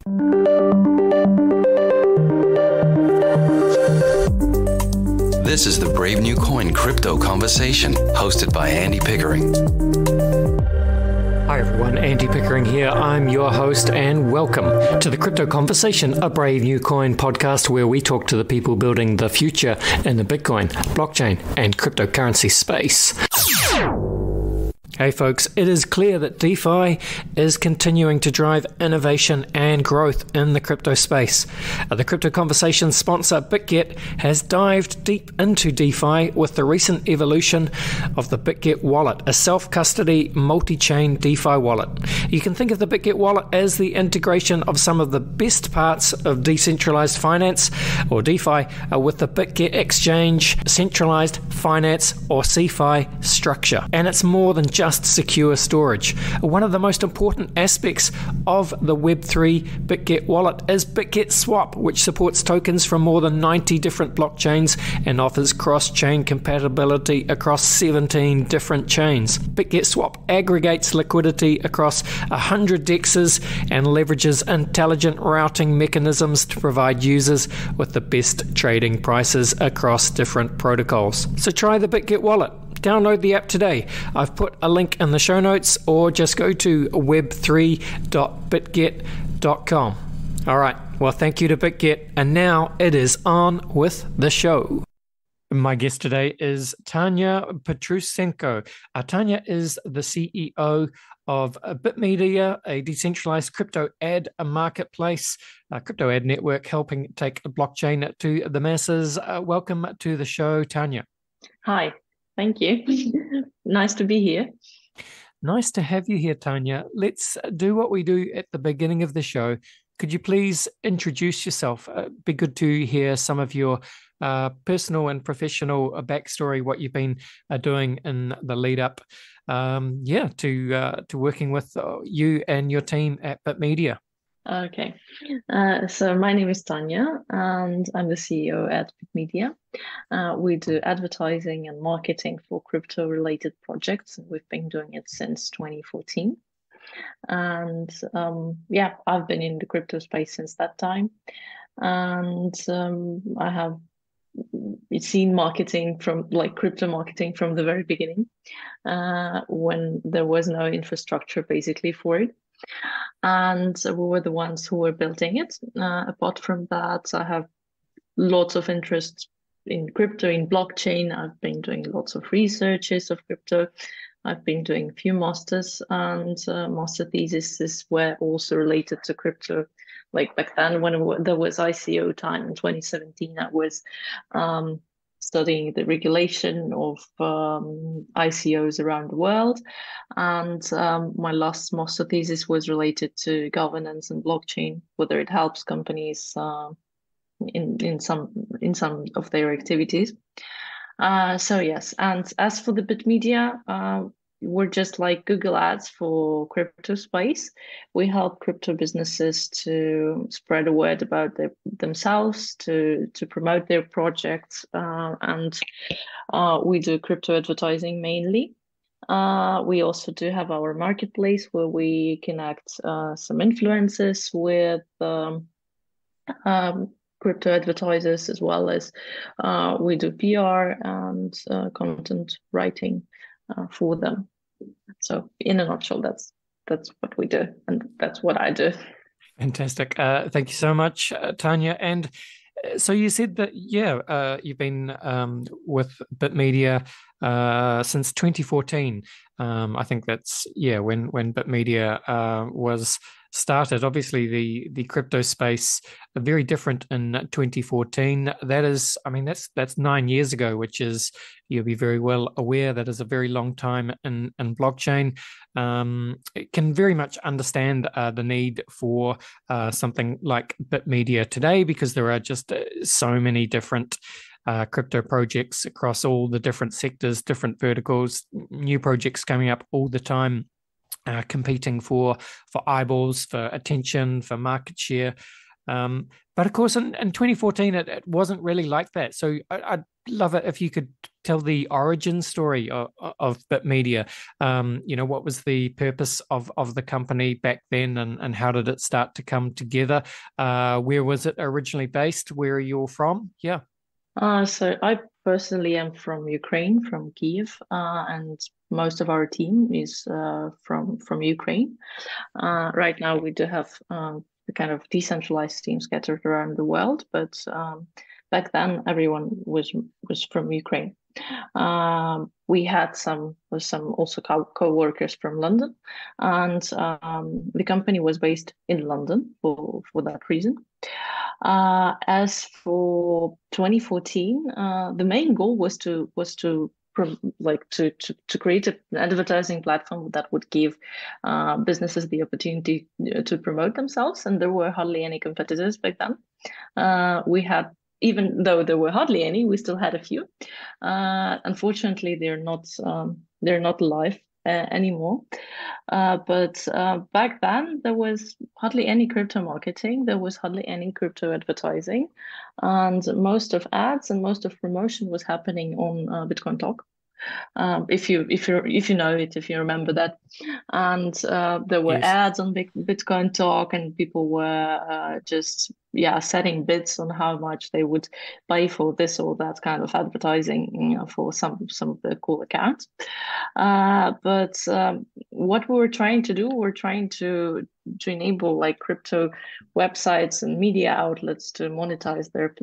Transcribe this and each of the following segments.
This is the Brave New Coin Crypto Conversation, hosted by Andy Pickering. Hi everyone, Andy Pickering here. I'm your host and welcome to the Crypto Conversation, a Brave New Coin podcast where we talk to the people building the future in the Bitcoin, blockchain and cryptocurrency space. Hey folks, it is clear that DeFi is continuing to drive innovation and growth in the crypto space. The Crypto Conversation sponsor BitGet has dived deep into DeFi with the recent evolution of the BitGet wallet, a self-custody multi-chain DeFi wallet. You can think of the BitGet wallet as the integration of some of the best parts of decentralized finance or DeFi with the BitGet exchange, centralized finance or CeFi structure. And it's more than just secure storage. One of the most important aspects of the Web3 BitGet wallet is BitGet Swap, which supports tokens from more than 90 different blockchains and offers cross-chain compatibility across 17 different chains. BitGet Swap aggregates liquidity across 100 DEXs and leverages intelligent routing mechanisms to provide users with the best trading prices across different protocols. So try the BitGet wallet. Download the app today. I've put a link in the show notes, or just go to web3.bitget.com. All right. Well, thank you to BitGet. And now it is on with the show. My guest today is Tanya Petrusenko. Tanya is the CEO of Bitmedia, a decentralized crypto ad marketplace, a crypto ad network helping take blockchain to the masses. Welcome to the show, Tanya. Hi. Thank you. Nice to be here. Nice to have you here, Tanya. Let's do what we do at the beginning of the show. Could you please introduce yourself? It'd be good to hear some of your personal and professional backstory, what you've been doing in the lead up to working with you and your team at Bitmedia. Okay. So my name is Tanya and I'm the CEO at Bitmedia. We do advertising and marketing for crypto related projects. We've been doing it since 2014. And I've been in the crypto space since that time. And I have seen marketing from crypto marketing from the very beginning, when there was no infrastructure basically for it. And we were the ones who were building it. Apart from that, I have lots of interest in crypto, in blockchain. I've been doing lots of researches of crypto. I've been doing a few masters, and master theses were also related to crypto. Like back then, when there was ICO time in 2017, I was studying the regulation of ICOs around the world. And my last master thesis was related to governance and blockchain, whether it helps companies in some of their activities. So yes, and as for the Bitmedia, we're just like Google Ads for crypto space. We help crypto businesses to spread a word about themselves, to promote their projects, and we do crypto advertising mainly. We also do have our marketplace where we connect some influencers with crypto advertisers, as well as we do PR and content writing for them. So in a nutshell, that's what we do, and that's what I do. Fantastic. Thank you so much, Tanya. And so you said that, you've been with Bitmedia since 2014. I think that's, when Bitmedia was started. Obviously, the crypto space very different in 2014. That is, that's 9 years ago, which is, you'll be very well aware, that is a very long time in blockchain. It can very much understand the need for something like Bitmedia today, because there are just so many different crypto projects across all the different sectors, different verticals, new projects coming up all the time. Competing for eyeballs, for attention, for market share. But of course, in 2014, it wasn't really like that. So I'd love it if you could tell the origin story of Bitmedia. What was the purpose of the company back then, and how did it start to come together? Where was it originally based? Where are you all from? Yeah. So I personally am from Ukraine, from Kiev, and most of our team is from Ukraine. Right now, we do have the kind of decentralized team scattered around the world, but back then everyone was from Ukraine. We had some also co-workers from London, and the company was based in London for that reason. As for 2014, the main goal was to create an advertising platform that would give businesses the opportunity to promote themselves, and there were hardly any competitors back then. We had, even though there were hardly any, we still had a few. Unfortunately, they're not live anymore. But back then, there was hardly any crypto marketing. There was hardly any crypto advertising, and most of ads and most of promotion was happening on Bitcoin Talk. If you know it, if you remember that, and there were Yes. ads on Bitcoin Talk, and people were just setting bids on how much they would pay for this or that kind of advertising, for some of the cool accounts. But what we were trying to do, we're trying to enable like crypto websites and media outlets to monetize their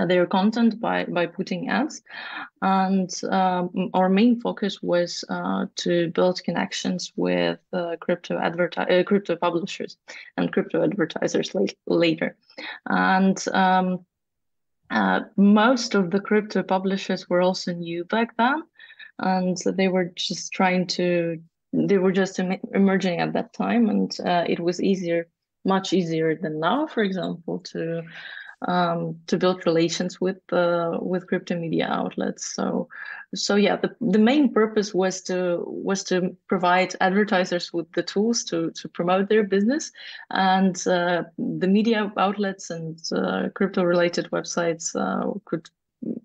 their content by putting ads, and our main focus was to build connections with crypto publishers and crypto advertisers later. And most of the crypto publishers were also new back then, and so they were just emerging at that time, and it was much easier than now, for example, to build relations with crypto media outlets. So yeah, the main purpose was to provide advertisers with the tools to promote their business, and the media outlets and crypto related websites could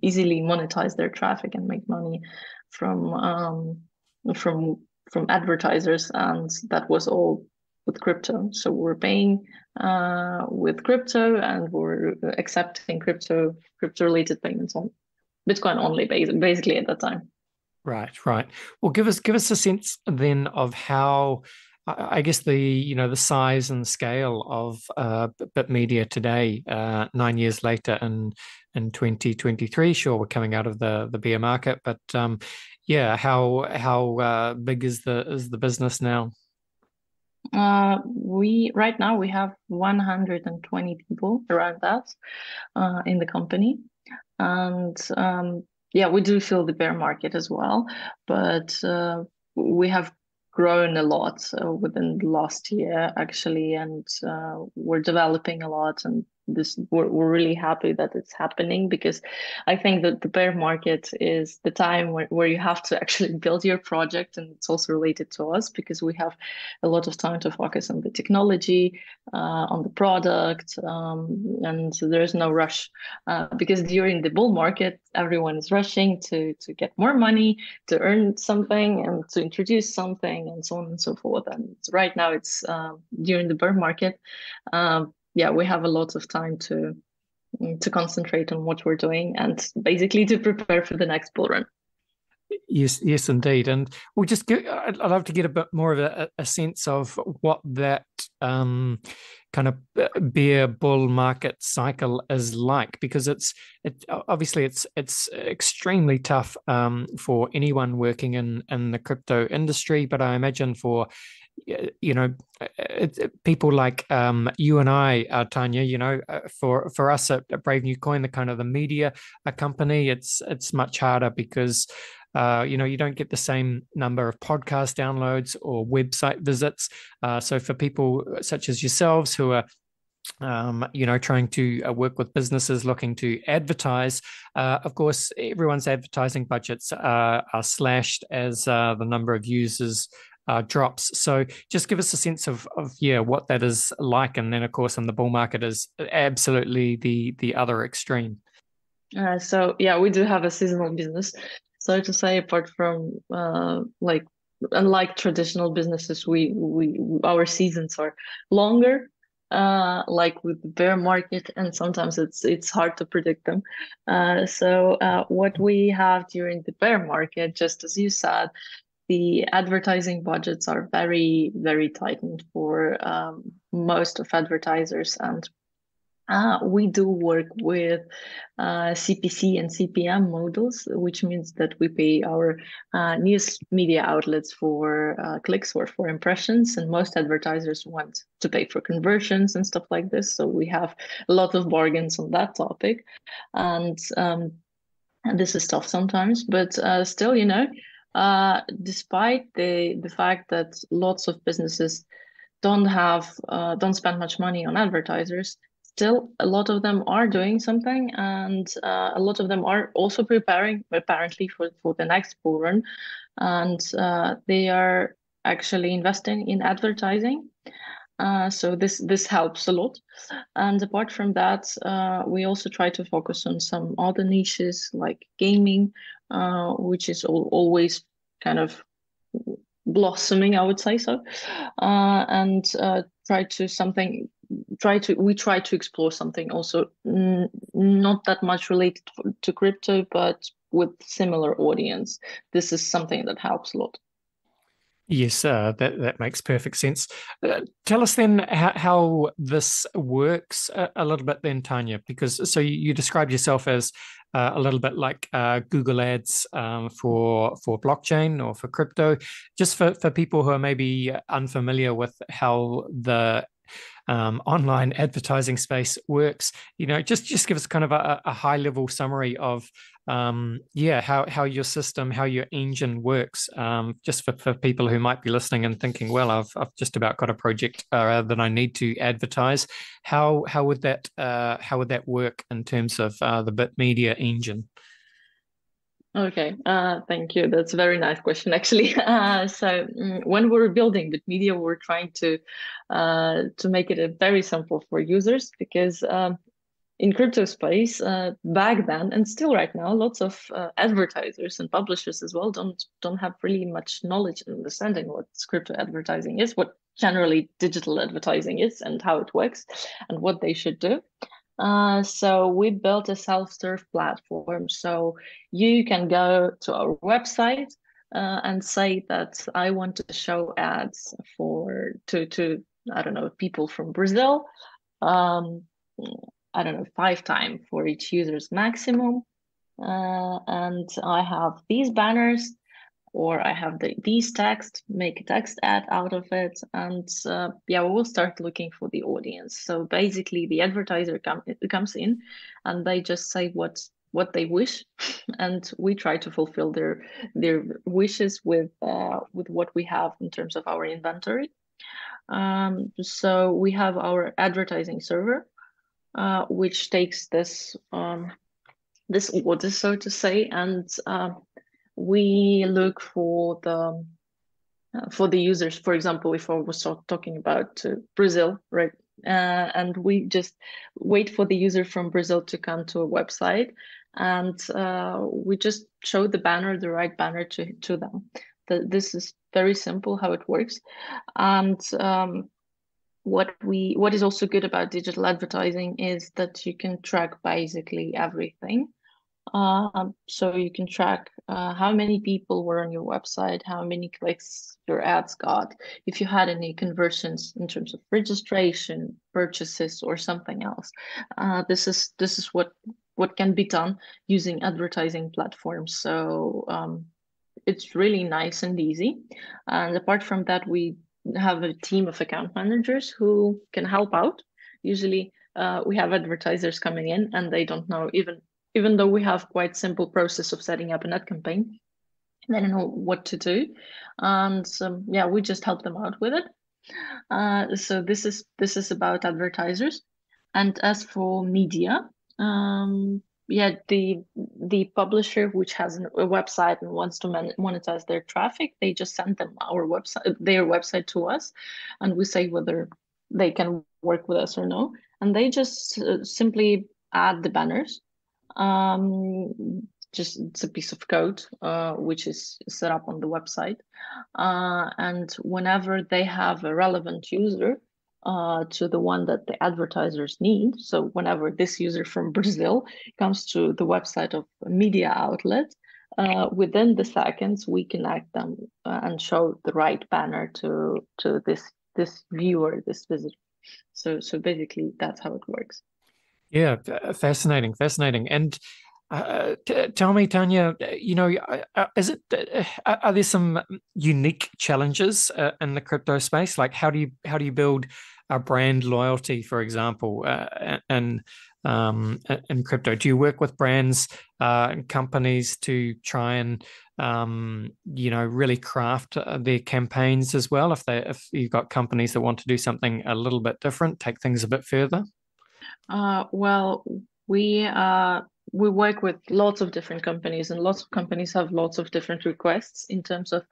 easily monetize their traffic and make money from advertisers, and that was all with crypto. So we're paying with crypto, and we're accepting crypto related payments on Bitcoin only, basically at that time. Right. Well, give us a sense then of how, I guess, the size and scale of Bitmedia today, 9 years later in 2023. Sure, we're coming out of the bear market, but how big is the business now? Right now we have 120 people around that in the company, and we do feel the bear market as well, but we have grown a lot within the last year actually, and we're developing a lot, and we're really happy that it's happening, because I think that the bear market is the time where you have to actually build your project, and it's also related to us because we have a lot of time to focus on the technology, on the product, and there's no rush, because during the bull market everyone is rushing to get more money, to earn something, and to introduce something, and so on and so forth. And right now it's during the bear market, we have a lot of time to concentrate on what we're doing and basically to prepare for the next bull run. Yes, indeed. And I'd love to get a bit more of a sense of what that kind of bear bull market cycle is like, because it's obviously extremely tough for anyone working in the crypto industry, but I imagine for people like you and I, Tanya, for us at Brave New Coin, the kind of the media company, it's much harder because you don't get the same number of podcast downloads or website visits. So for people such as yourselves who are trying to work with businesses looking to advertise, of course, everyone's advertising budgets are slashed as the number of users drops. So just give us a sense of what that is like, and then of course in the bull market is absolutely the other extreme. So yeah, we do have a seasonal business, so to say. Apart from like unlike traditional businesses, we our seasons are longer. Like with the bear market, and sometimes it's hard to predict them. So what we have during the bear market, just as you said, the advertising budgets are very, very tightened for most of advertisers, and we do work with CPC and CPM models, which means that we pay our news media outlets for clicks or for impressions, and most advertisers want to pay for conversions and stuff like this. So we have a lot of bargains on that topic, and this is tough sometimes, but still, despite the fact that lots of businesses don't spend much money on advertisers, still a lot of them are doing something, and a lot of them are also preparing apparently for the next bull run, and they are actually investing in advertising. So this helps a lot. And apart from that, we also try to focus on some other niches like gaming, which is always kind of blossoming, I would say so. And we try to explore something also not that much related to crypto, but with similar audience. This is something that helps a lot. Yes, that makes perfect sense. Tell us then how this works a little bit then, Tanya, because so you described yourself as a little bit like Google Ads for blockchain or for crypto. Just for people who are maybe unfamiliar with how the online advertising space works, just give us kind of a high level summary of how your system, how your engine works, just for people who might be listening and thinking, well, I've just about got a project that I need to advertise. How would that work in terms of the Bitmedia engine? Okay, thank you. That's a very nice question, actually. When we were building Bitmedia, we were trying to make it very simple for users, because in crypto space back then, and still right now, lots of advertisers and publishers as well don't have really much knowledge and understanding what crypto advertising is, what generally digital advertising is, and how it works, and what they should do. So we built a self-serve platform. So you can go to our website and say that I want to show ads to I don't know, people from Brazil. I don't know, 5 times for each user's maximum. And I have these banners, or I have these text, make a text ad out of it, and we'll start looking for the audience. So basically, the advertiser comes in, and they just say what they wish, and we try to fulfill their wishes with what we have in terms of our inventory. So we have our advertising server, which takes this order, so to say, and we look for the users. For example, if I was talking about Brazil, right? And we just wait for the user from Brazil to come to a website, and we just show the right banner to them. This is very simple how it works. And what is also good about digital advertising is that you can track basically everything. So you can track how many people were on your website, how many clicks your ads got, if you had any conversions in terms of registration, purchases, or something else. This is what can be done using advertising platforms. So it's really nice and easy. And apart from that, we have a team of account managers who can help out. Usually, we have advertisers coming in, and they don't know, even though we have quite simple process of setting up an ad campaign, they don't know what to do, and we just help them out with it. So this is about advertisers. And as for media, the publisher which has a website and wants to monetize their traffic, they just send them their website to us, and we say whether they can work with us or no, and they just simply add the banners. Just it's a piece of code which is set up on the website, and whenever they have a relevant user to the one that the advertisers need. So whenever this user from Brazil comes to the website of a media outlet, within the seconds we connect them and show the right banner to this viewer, this visitor. So basically that's how it works. Yeah, fascinating. And tell me, Tanya, is it are there some unique challenges in the crypto space? Like, how do you build a brand loyalty, for example, in crypto? Do you work with brands and companies to try and really craft their campaigns as well? If you've got companies that want to do something a little bit different, take things a bit further. Well, we work with lots of different companies, and lots of companies have lots of different requests in terms of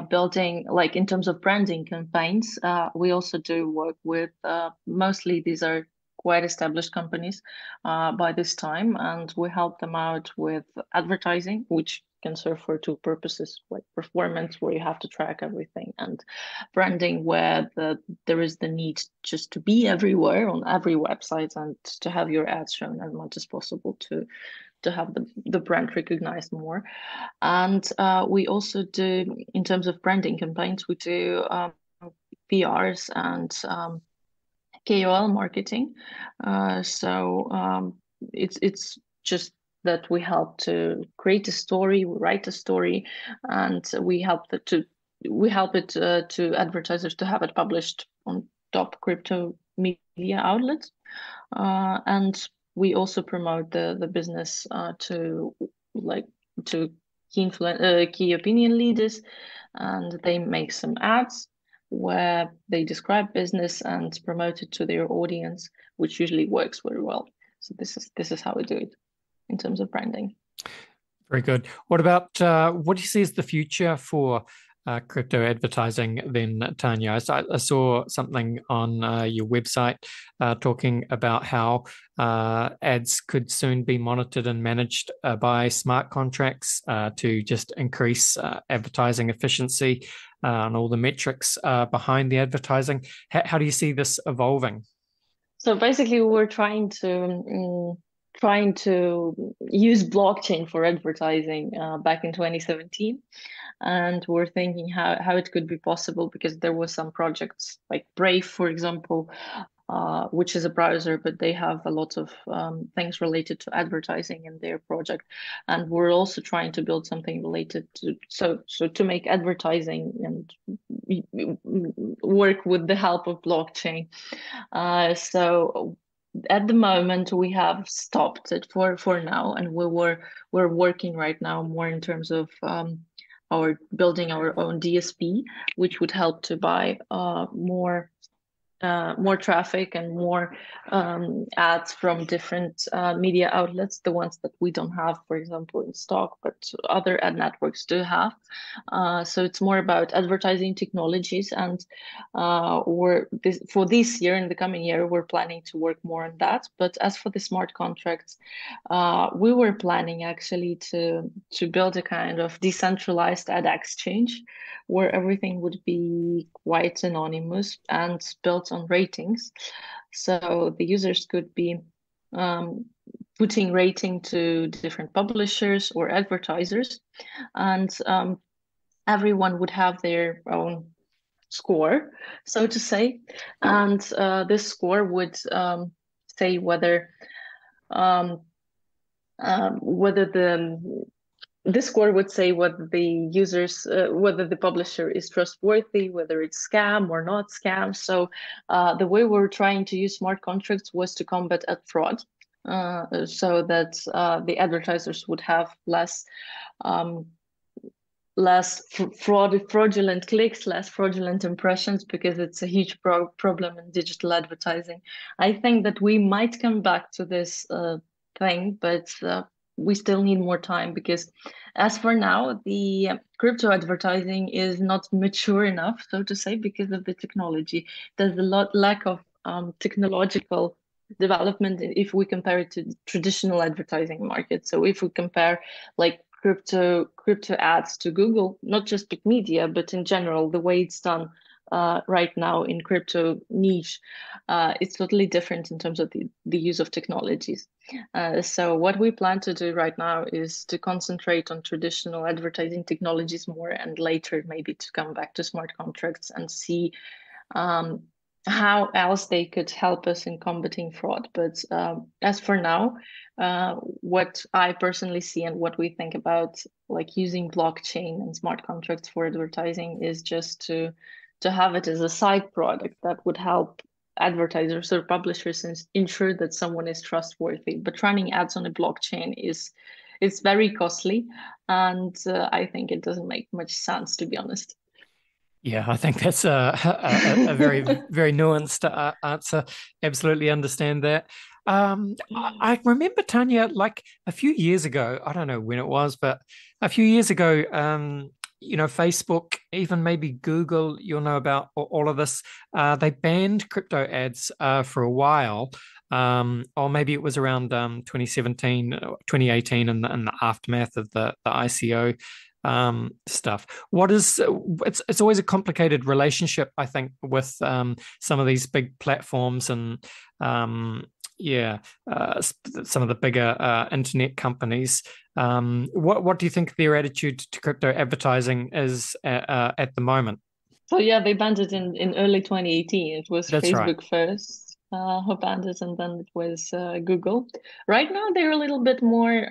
building, like in terms of branding campaigns. We also do work with mostly these are quite established companies by this time, and we help them out with advertising, which can serve for two purposes, like performance, where you have to track everything, and branding, where there is the need just to be everywhere on every website and to have your ads shown as much as possible to have the brand recognized more. And we also do, in terms of branding campaigns, we do PRs and KOL marketing. It's just that we help to create a story, we write a story, and we help it to advertisers to have it published on top crypto media outlets, and we also promote the business to key opinion leaders, and they make some ads where they describe business and promote it to their audience, which usually works very well. So this is how we do it in terms of branding. Very good. What about what do you see as the future for crypto advertising then, Tanya? I saw something on your website talking about how ads could soon be monitored and managed by smart contracts to just increase advertising efficiency and all the metrics behind the advertising. How do you see this evolving? So basically, we're trying to use blockchain for advertising back in 2017. And we're thinking how it could be possible, because there were some projects like Brave, for example, which is a browser, but they have a lot of things related to advertising in their project. And we're also trying to build something related to, so to make advertising and work with the help of blockchain. So at the moment we have stopped it for now, and we're working right now more in terms of building our own DSP, which would help to buy more traffic and more ads from different media outlets, the ones that we don't have, for example, in stock, but other ad networks do have. So it's more about advertising technologies, and for this year, in the coming year, we're planning to work more on that. But as for the smart contracts, we were planning actually to build a kind of decentralized ad exchange where everything would be quite anonymous and built on ratings. So the users could be putting rating to different publishers or advertisers, and everyone would have their own score, so to say. And this score would say whether this score would say whether whether the publisher is trustworthy, whether it's scam or not scam. So the way we're trying to use smart contracts was to combat ad fraud, so that the advertisers would have less fraudulent clicks, less fraudulent impressions, because it's a huge problem in digital advertising. I think that we might come back to this thing, but we still need more time because, as for now, the crypto advertising is not mature enough, so to say, because of the technology. There's a lot lack of technological development if we compare it to the traditional advertising market. So if we compare like crypto ads to Google, not just Bitmedia, but in general, the way it's done right now in crypto niche, it's totally different in terms of the use of technologies. So what we plan to do right now is to concentrate on traditional advertising technologies more, and later maybe to come back to smart contracts and see um, how else they could help us in combating fraud. But as for now, what I personally see and what we think about like using blockchain and smart contracts for advertising is just to have it as a side product that would help advertisers or publishers ensure that someone is trustworthy. But running ads on a blockchain is very costly, and I think it doesn't make much sense, to be honest. Yeah, I think that's a very, very nuanced answer. Absolutely understand that. I remember, Tanya, like a few years ago, I don't know when it was, but a few years ago, Facebook, even maybe Google, you'll know about all of this. They banned crypto ads for a while. Or maybe it was around 2017, 2018 in the aftermath of the ICO stuff. It's always a complicated relationship, I think, with some of these big platforms and some of the bigger internet companies. What do you think their attitude to crypto advertising is at the moment? So yeah, they banned it in early 2018. It was That's right. Facebook first who banned it, and then it was Google. Right now, they're a little bit more.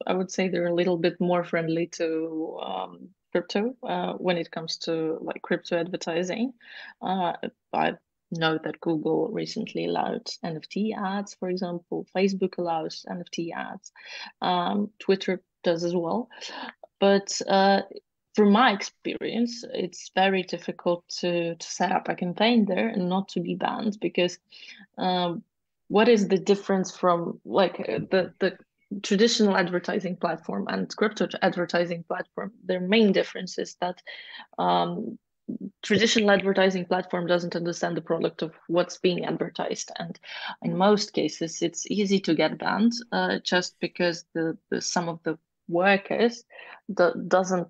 I would say they're a little bit more friendly to crypto when it comes to like crypto advertising. I know that Google recently allowed NFT ads, for example. Facebook allows NFT ads. Twitter does as well. But from my experience, it's very difficult to set up a campaign there and not to be banned because um, what is the difference from like the traditional advertising platform and crypto advertising platform? Their main difference is that um, traditional advertising platform doesn't understand the product of what's being advertised, and in most cases it's easy to get banned just because the some of the workers doesn't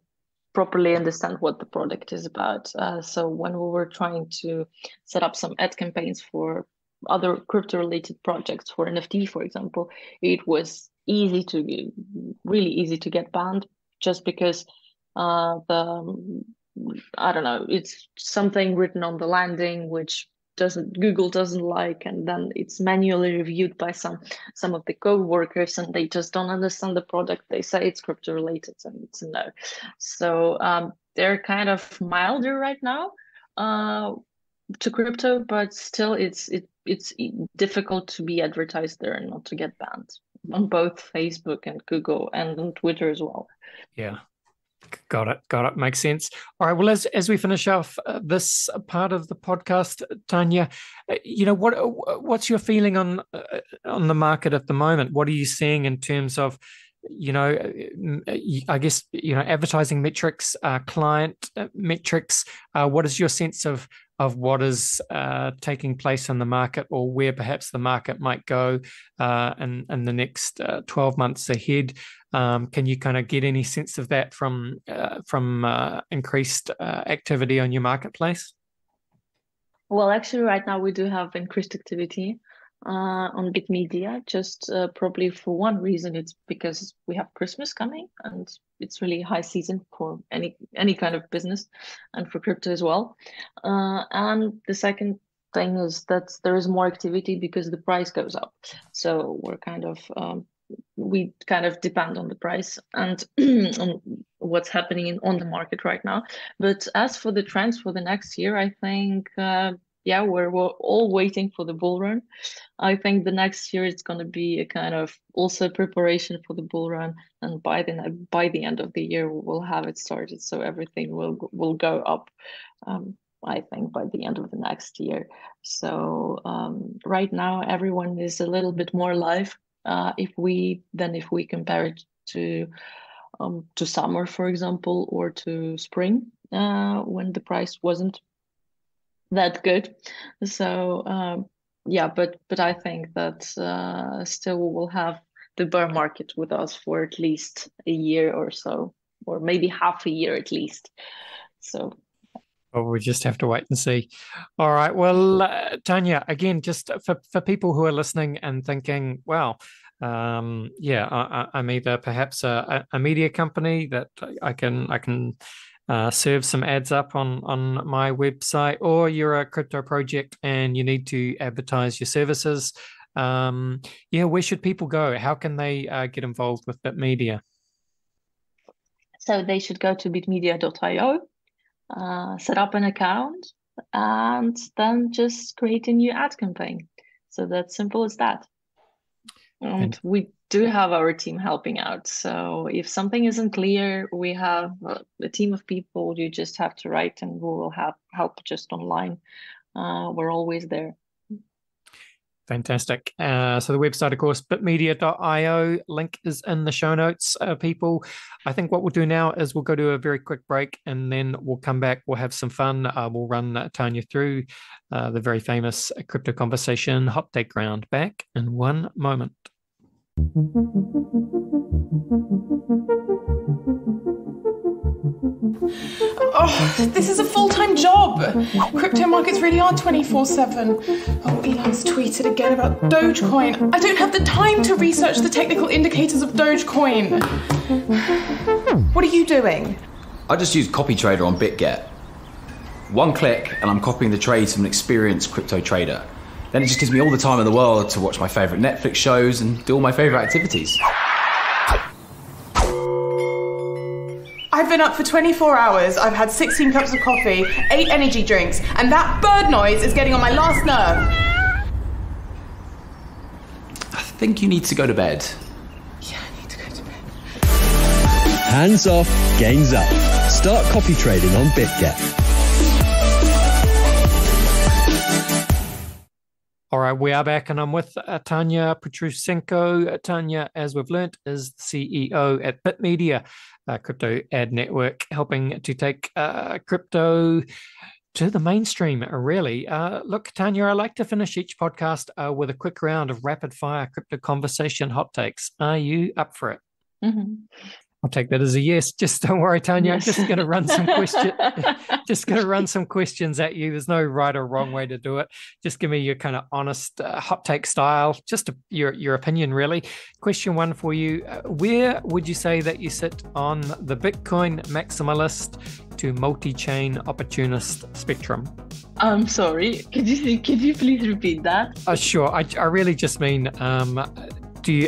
properly understand what the product is about. So when we were trying to set up some ad campaigns for other crypto related projects for NFT, for example, it was really easy to get banned just because the I don't know, it's something written on the landing which doesn't Google doesn't like, and then it's manually reviewed by some of the co-workers, and they just don't understand the product. They say it's crypto related, and it's a no. So they're kind of milder right now to crypto, but still it's difficult to be advertised there and not to get banned on both Facebook and Google and on Twitter as well. Yeah. Got it. Got it. Makes sense. All right. Well, as we finish off this part of the podcast, Tanya, what's your feeling on the market at the moment? What are you seeing in terms of, I guess, advertising metrics, client metrics? What is your sense of what is taking place in the market, or where perhaps the market might go in the next 12 months ahead? Can you kind of get any sense of that from increased activity on your marketplace? Well, actually, right now we do have increased activity on Bitmedia. Just probably for one reason, it's because we have Christmas coming, and it's really high season for any kind of business, and for crypto as well. And the second thing is that there is more activity because the price goes up. So we kind of depend on the price and on what's happening on the market right now. But as for the trends for the next year, I think we're all waiting for the bull run. I think the next year it's going to be a kind of also preparation for the bull run, and by the end of the year we'll have it started, so everything will go up. I think by the end of the next year. So right now everyone is a little bit more live if we compare it to summer, for example, or to spring, when the price wasn't that good. So but I think that still we will have the bear market with us for at least a year or so, or maybe half a year at least. So. Well, we just have to wait and see. All right. Well, Tanya, again, just for people who are listening and thinking, well, I'm either perhaps a media company that I can serve some ads up on my website, or you're a crypto project and you need to advertise your services. Where should people go? How can they get involved with Bitmedia? So they should go to bitmedia.io, set up an account, and then just create a new ad campaign. So that's simple as that. And we do have our team helping out. So if something isn't clear, we have a team of people. You just have to write and we will have help just online. We're always there. Fantastic. So the website, of course, bitmedia.io, link is in the show notes, people. I think what we'll do now is we'll go to a very quick break and then we'll come back. We'll have some fun. We'll run Tanya through the very famous Crypto Conversation Hot Take Round. Back in one moment. Oh, this is a full-time job. Crypto markets really are 24/7. Oh, Elon's tweeted again about Dogecoin. I don't have the time to research the technical indicators of Dogecoin. What are you doing? I just use Copy Trader on BitGet. One click and I'm copying the trades from an experienced crypto trader. Then it just gives me all the time in the world to watch my favourite Netflix shows and do all my favourite activities. I've been up for 24 hours, I've had 16 cups of coffee, 8 energy drinks, and that bird noise is getting on my last nerve. I think you need to go to bed. Yeah, I need to go to bed. Hands off, gains up. Start copy trading on BitGet. All right, we are back and I'm with Tanya Petrusenko. Tanya, as we've learnt, is the CEO at Bitmedia, a crypto ad network, helping to take crypto to the mainstream, really. Look, Tanya, I like to finish each podcast with a quick round of rapid-fire crypto conversation hot takes. Are you up for it? Mm-hmm. I'll take that as a yes. Just don't worry, Tanya. Yes. I'm just going to run some questions. Just going to run some questions at you. There's no right or wrong way to do it. Just give me your kind of honest hot take style. Just your opinion, really. Question one for you: where would you say that you sit on the Bitcoin maximalist to multi-chain opportunist spectrum? I'm sorry. Could you please repeat that? Sure. I really just mean.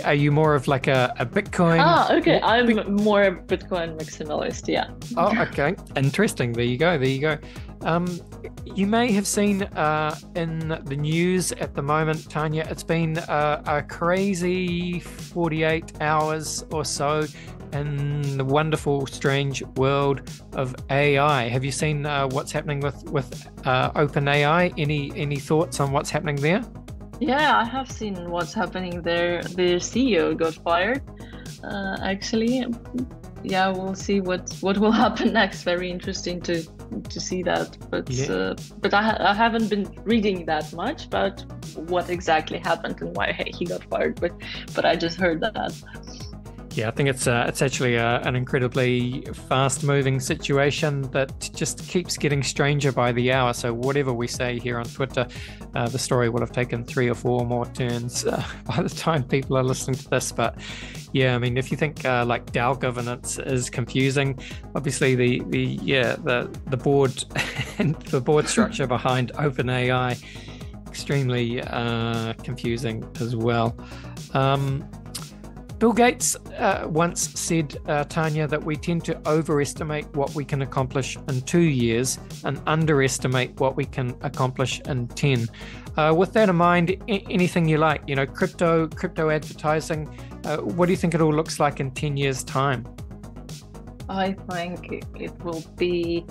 Are you more of like a Bitcoin? Okay. I'm more a Bitcoin maximalist. Yeah. Oh, okay. Interesting. There you go. You may have seen in the news at the moment, Tanya, it's been a crazy 48 hours or so in the wonderful, strange world of AI. Have you seen what's happening with OpenAI? Any thoughts on what's happening there? Yeah, I have seen what's happening there. The CEO got fired, actually. Yeah, we'll see what will happen next. Very interesting to see that. But I haven't been reading that much about what exactly happened and why he got fired. But I just heard that. Yeah, I think it's actually an incredibly fast-moving situation that just keeps getting stranger by the hour. So whatever we say here on Twitter, the story will have taken 3 or 4 more turns by the time people are listening to this. But yeah, I mean, if you think like DAO governance is confusing, obviously the board and the board structure behind OpenAI extremely confusing as well. Bill Gates once said, Tanya, that we tend to overestimate what we can accomplish in 2 years and underestimate what we can accomplish in 10. With that in mind, anything you like, crypto advertising, what do you think it all looks like in 10 years' time? I think it will be.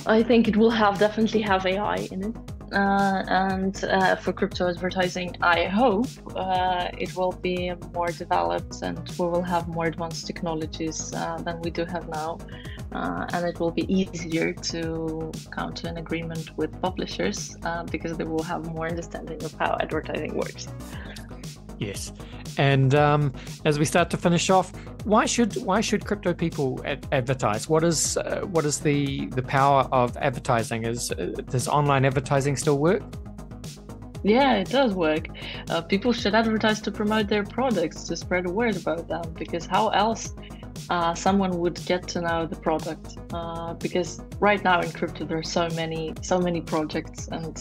I think it will definitely have AI in it. and for crypto advertising, I hope it will be more developed and we will have more advanced technologies than we do have now. And it will be easier to come to an agreement with publishers because they will have more understanding of how advertising works. Yes. And as we start to finish off, why should crypto people advertise? What is the power of advertising? Does online advertising still work? Yeah, it does work. People should advertise to promote their products, to spread the word about them, because how else someone would get to know the product? Because right now in crypto there are so many projects, and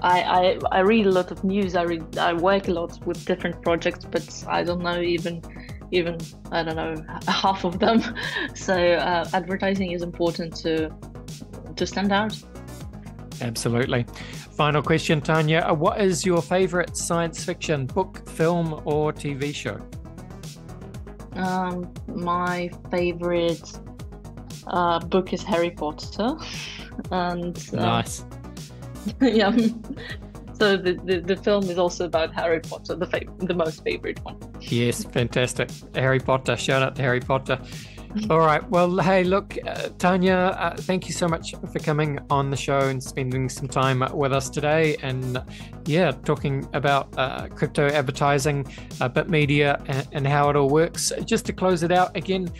I read a lot of news. I work a lot with different projects, but I don't know even I don't know half of them. So advertising is important to stand out. Absolutely. Final question, Tanya. What is your favorite science fiction book, film, or TV show? My favorite book is Harry Potter, and nice. Yeah. So the film is also about Harry Potter, the most favorite one. Yes, fantastic. Harry Potter. Shout out to Harry Potter. All right. Well, hey, look, Tanya, thank you so much for coming on the show and spending some time with us today. And yeah, talking about crypto advertising, Bitmedia, and how it all works. Just to close it out again,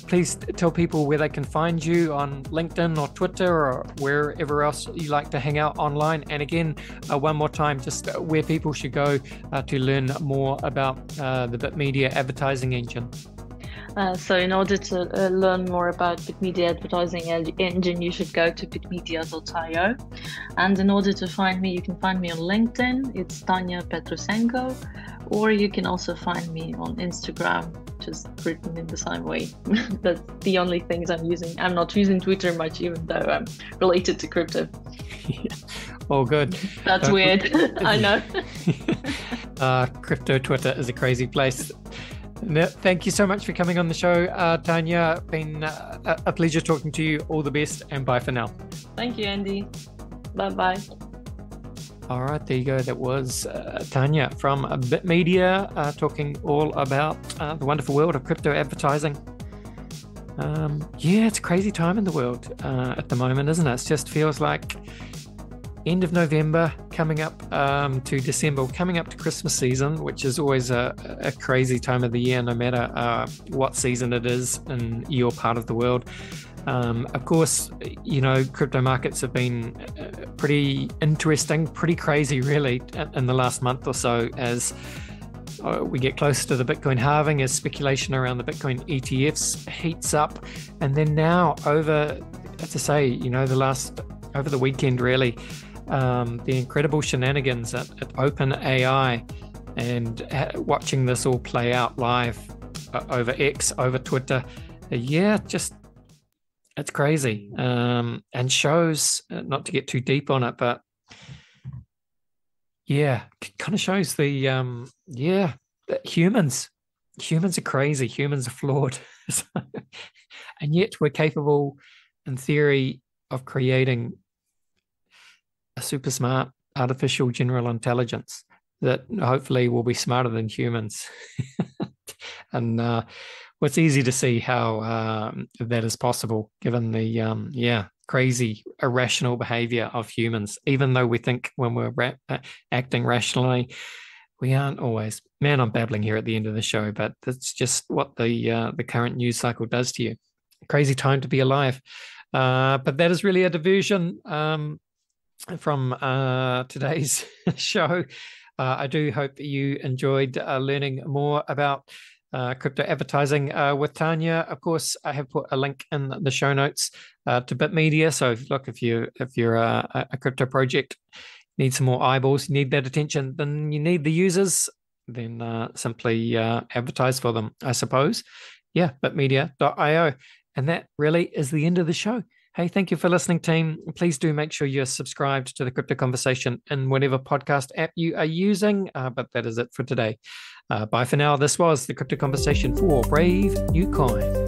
please tell people where they can find you on LinkedIn or Twitter or wherever else you like to hang out online. And again, one more time, just where people should go to learn more about the Bitmedia advertising engine. So in order to learn more about Bitmedia advertising engine, you should go to bitmedia.io. And in order to find me, you can find me on LinkedIn. It's Tanya Petrusenko. Or you can also find me on Instagram, just written in the same way. That's the only things I'm using. I'm not using Twitter much, even though I'm related to crypto. All good. That's weird. I know. Crypto Twitter is a crazy place. No, thank you so much for coming on the show, Tanya. Been a pleasure talking to you. All the best, and bye for now. Thank you, Andy. Bye-bye. All right, there you go. That was Tanya from Bitmedia talking all about the wonderful world of crypto advertising. Yeah, it's a crazy time in the world at the moment, isn't it? It just feels like end of November, coming up to December, coming up to Christmas season, which is always a crazy time of the year, no matter what season it is in your part of the world. Of course, you know, crypto markets have been pretty interesting, pretty crazy, really, in the last month or so, as we get close to the Bitcoin halving, as speculation around the Bitcoin ETFs heats up. And then now over the weekend, really, the incredible shenanigans at OpenAI, and watching this all play out live over X, over Twitter. Yeah, just it's crazy, and shows, not to get too deep on it, but yeah, kind of shows that humans are crazy, humans are flawed, and yet we're capable, in theory, of creating a super smart artificial general intelligence that hopefully will be smarter than humans. And it's easy to see how that is possible, given the crazy irrational behavior of humans. Even though we think when we're acting rationally, we aren't always. Man, I'm babbling here at the end of the show, but that's just what the current news cycle does to you. Crazy time to be alive. But that is really a diversion from today's show. I do hope you enjoyed learning more about crypto advertising with Tanya. Of course, I have put a link in the show notes to Bitmedia. So look, if you're a crypto project, need some more eyeballs, you need that attention, then you need the users, then simply advertise for them, I suppose. Yeah, bitmedia.io. And that really is the end of the show. Hey, thank you for listening, team. Please do make sure you're subscribed to the Crypto Conversation in whatever podcast app you are using. But that is it for today. Bye for now. This was the Crypto Conversation for Brave New Coin.